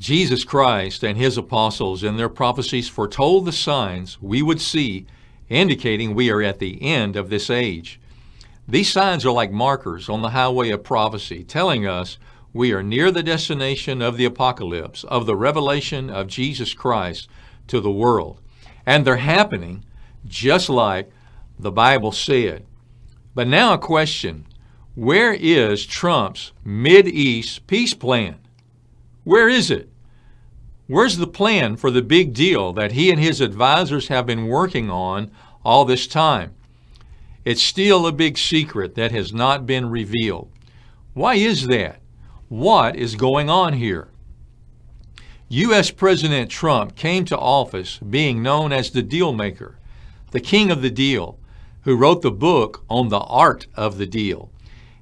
Jesus Christ and his apostles in their prophecies foretold the signs we would see, indicating we are at the end of this age. These signs are like markers on the highway of prophecy, telling us we are near the destination of the apocalypse, of the revelation of Jesus Christ to the world. And they're happening just like the Bible said. But now a question: where is Trump's Mideast peace plan? Where is it? Where's the plan for the big deal that he and his advisors have been working on all this time? It's still a big secret that has not been revealed. Why is that? What is going on here? U.S. President Trump came to office being known as the deal maker, the king of the deal, who wrote the book on the art of the deal.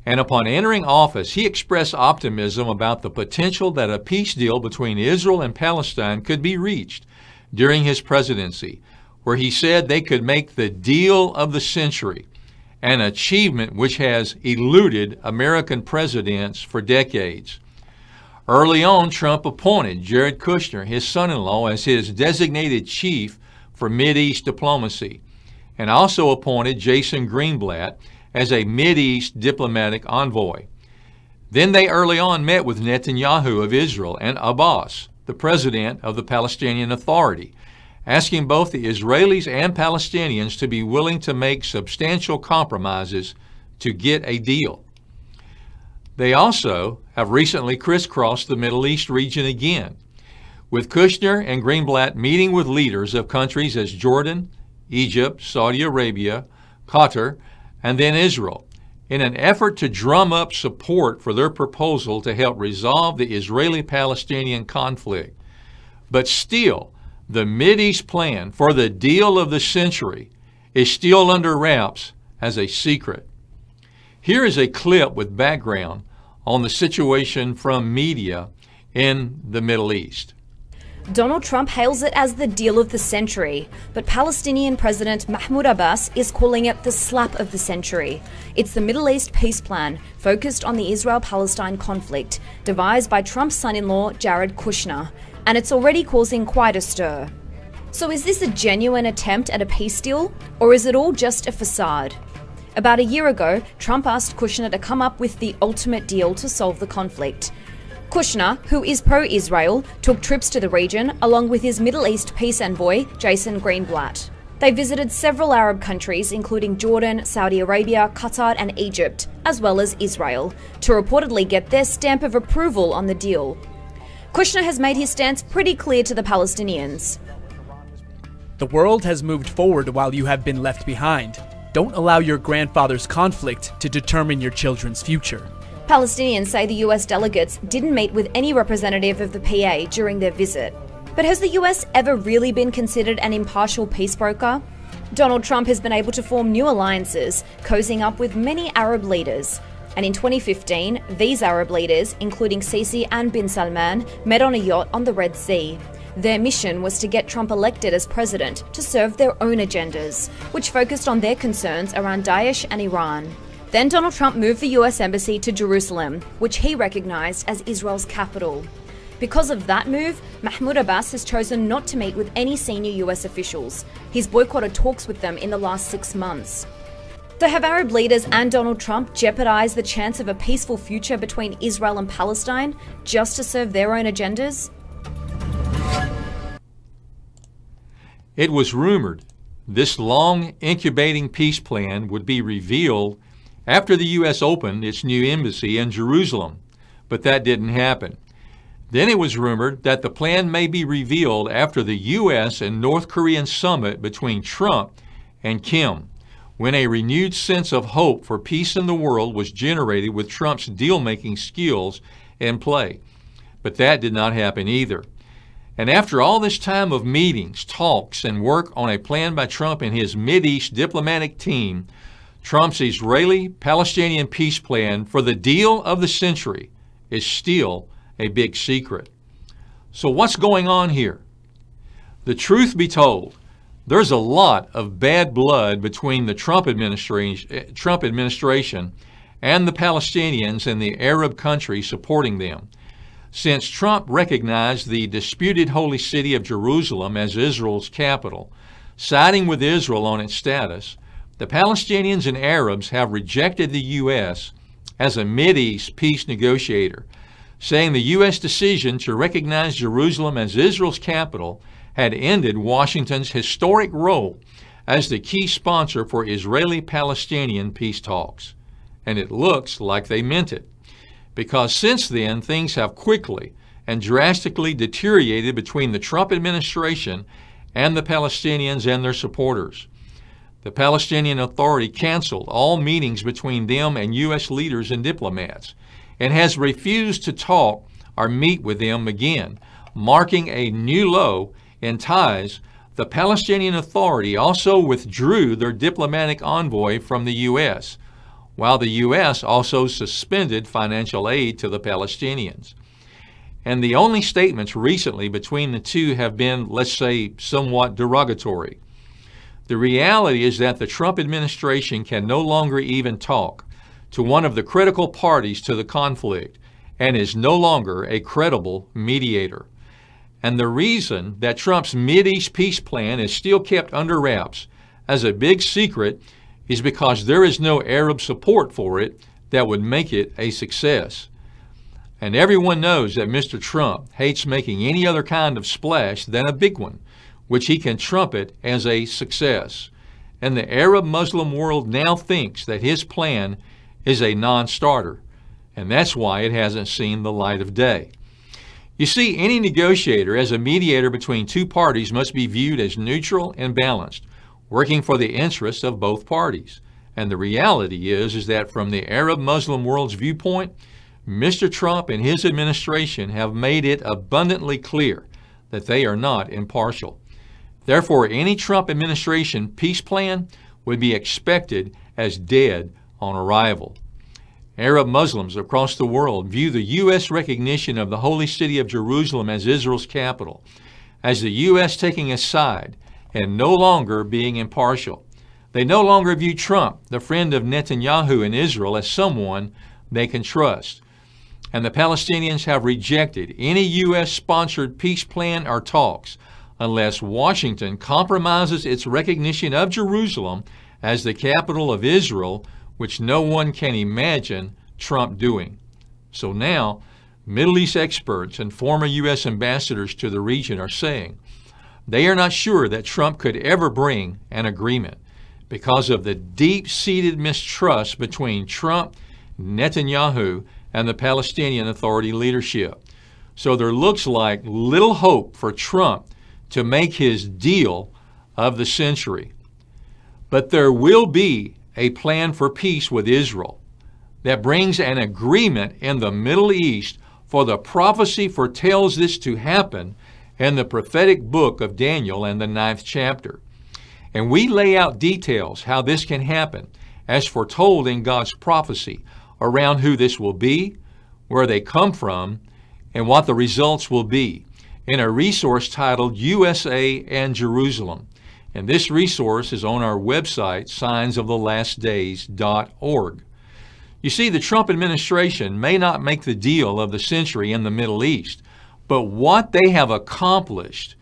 And upon entering office, he expressed optimism about the potential that a peace deal between Israel and Palestine could be reached during his presidency, where he said they could make the deal of the century, an achievement which has eluded American presidents for decades. Early on, Trump appointed Jared Kushner, his son-in-law, as his designated chief for Mideast diplomacy, and also appointed Jason Greenblatt as a Mideast diplomatic envoy. Then they early on met with Netanyahu of Israel and Abbas, the president of the Palestinian Authority, asking both the Israelis and Palestinians to be willing to make substantial compromises to get a deal. They also have recently crisscrossed the Middle East region again, with Kushner and Greenblatt meeting with leaders of countries as Jordan, Egypt, Saudi Arabia, Qatar, and then Israel, in an effort to drum up support for their proposal to help resolve the Israeli-Palestinian conflict. But still, the Mideast plan for the deal of the century is still under wraps as a secret. Here is a clip with background on the situation from media in the Middle East. Donald Trump hails it as the deal of the century, but Palestinian President Mahmoud Abbas is calling it the slap of the century. It's the Middle East peace plan focused on the Israel-Palestine conflict, devised by Trump's son-in-law Jared Kushner, and it's already causing quite a stir. So is this a genuine attempt at a peace deal, or is it all just a facade? About a year ago, Trump asked Kushner to come up with the ultimate deal to solve the conflict. Kushner, who is pro-Israel, took trips to the region along with his Middle East peace envoy, Jason Greenblatt. They visited several Arab countries, including Jordan, Saudi Arabia, Qatar, and Egypt, as well as Israel, to reportedly get their stamp of approval on the deal. Kushner has made his stance pretty clear to the Palestinians. The world has moved forward while you have been left behind. Don't allow your grandfather's conflict to determine your children's future. Palestinians say the US delegates didn't meet with any representative of the PA during their visit. But has the US ever really been considered an impartial peace broker? Donald Trump has been able to form new alliances, cozying up with many Arab leaders. And in 2015, these Arab leaders, including Sisi and bin Salman, met on a yacht on the Red Sea. Their mission was to get Trump elected as president to serve their own agendas, which focused on their concerns around Daesh and Iran. Then Donald Trump moved the US embassy to Jerusalem, which he recognized as Israel's capital. Because of that move, Mahmoud Abbas has chosen not to meet with any senior US officials. He's boycotted talks with them in the last 6 months. So have Arab leaders and Donald Trump jeopardized the chance of a peaceful future between Israel and Palestine just to serve their own agendas? It was rumored this long incubating peace plan would be revealed after the U.S. opened its new embassy in Jerusalem, but that didn't happen. Then it was rumored that the plan may be revealed after the U.S. and North Korean summit between Trump and Kim, when a renewed sense of hope for peace in the world was generated with Trump's deal-making skills in play. But that did not happen either. And after all this time of meetings, talks, and work on a plan by Trump and his Mideast diplomatic team, Trump's Israeli-Palestinian peace plan for the deal of the century is still a big secret. So what's going on here? The truth be told, there's a lot of bad blood between the Trump administration and the Palestinians and the Arab countries supporting them. Since Trump recognized the disputed holy city of Jerusalem as Israel's capital, siding with Israel on its status, the Palestinians and Arabs have rejected the U.S. as a Mideast peace negotiator, saying the U.S. decision to recognize Jerusalem as Israel's capital had ended Washington's historic role as the key sponsor for Israeli-Palestinian peace talks. And it looks like they meant it, because since then things have quickly and drastically deteriorated between the Trump administration and the Palestinians and their supporters. The Palestinian Authority canceled all meetings between them and U.S. leaders and diplomats, and has refused to talk or meet with them again, marking a new low in ties. The Palestinian Authority also withdrew their diplomatic envoy from the U.S., while the U.S. also suspended financial aid to the Palestinians. And the only statements recently between the two have been, let's say, somewhat derogatory. The reality is that the Trump administration can no longer even talk to one of the critical parties to the conflict and is no longer a credible mediator. And the reason that Trump's Mideast peace plan is still kept under wraps as a big secret is because there is no Arab support for it that would make it a success. And everyone knows that Mr. Trump hates making any other kind of splash than a big one, which he can trumpet as a success. And the Arab Muslim world now thinks that his plan is a non-starter, and that's why it hasn't seen the light of day. You see, any negotiator as a mediator between two parties must be viewed as neutral and balanced, working for the interests of both parties. And the reality is that from the Arab Muslim world's viewpoint, Mr. Trump and his administration have made it abundantly clear that they are not impartial. Therefore, any Trump administration peace plan would be expected as dead on arrival. Arab Muslims across the world view the U.S. recognition of the holy city of Jerusalem as Israel's capital as the U.S. taking a side and no longer being impartial. They no longer view Trump, the friend of Netanyahu in Israel, as someone they can trust. And the Palestinians have rejected any U.S.-sponsored peace plan or talks unless Washington compromises its recognition of Jerusalem as the capital of Israel, which no one can imagine Trump doing. So now, Middle East experts and former U.S. ambassadors to the region are saying they are not sure that Trump could ever bring an agreement because of the deep-seated mistrust between Trump, Netanyahu, and the Palestinian Authority leadership. So there looks like little hope for Trump to make his deal of the century. But there will be a plan for peace with Israel that brings an agreement in the Middle East, for the prophecy foretells this to happen in the prophetic book of Daniel and the 9th chapter. And we lay out details how this can happen as foretold in God's prophecy around who this will be, where they come from, and what the results will be in a resource titled USA and Jerusalem. And this resource is on our website, signsoftheLastDays.org. You see, the Trump administration may not make the deal of the century in the Middle East, but what they have accomplished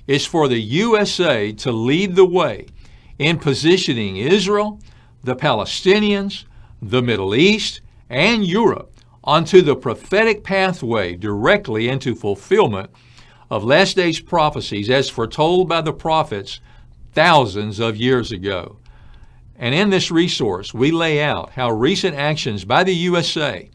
is for the USA to lead the way in positioning Israel, the Palestinians, the Middle East, and Europe onto the prophetic pathway directly into fulfillment of last days prophecies as foretold by the prophets thousands of years ago. And in this resource, we lay out how recent actions by the USA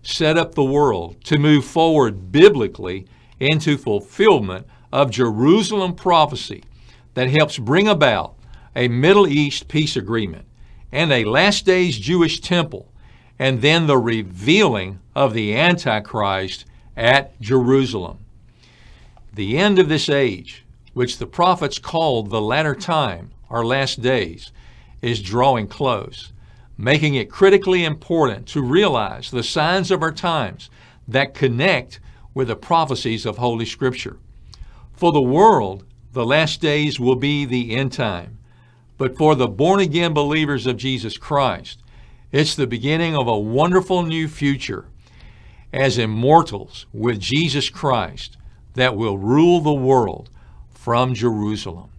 set up the world to move forward biblically into fulfillment of Jerusalem prophecy that helps bring about a Middle East peace agreement and a last days Jewish temple, and then the revealing of the Antichrist at Jerusalem. The end of this age, which the prophets called the latter time or last days, is drawing close, making it critically important to realize the signs of our times that connect with the prophecies of Holy Scripture. For the world, the last days will be the end time. But for the born-again believers of Jesus Christ, it's the beginning of a wonderful new future. as immortals with Jesus Christ that will rule the world from Jerusalem.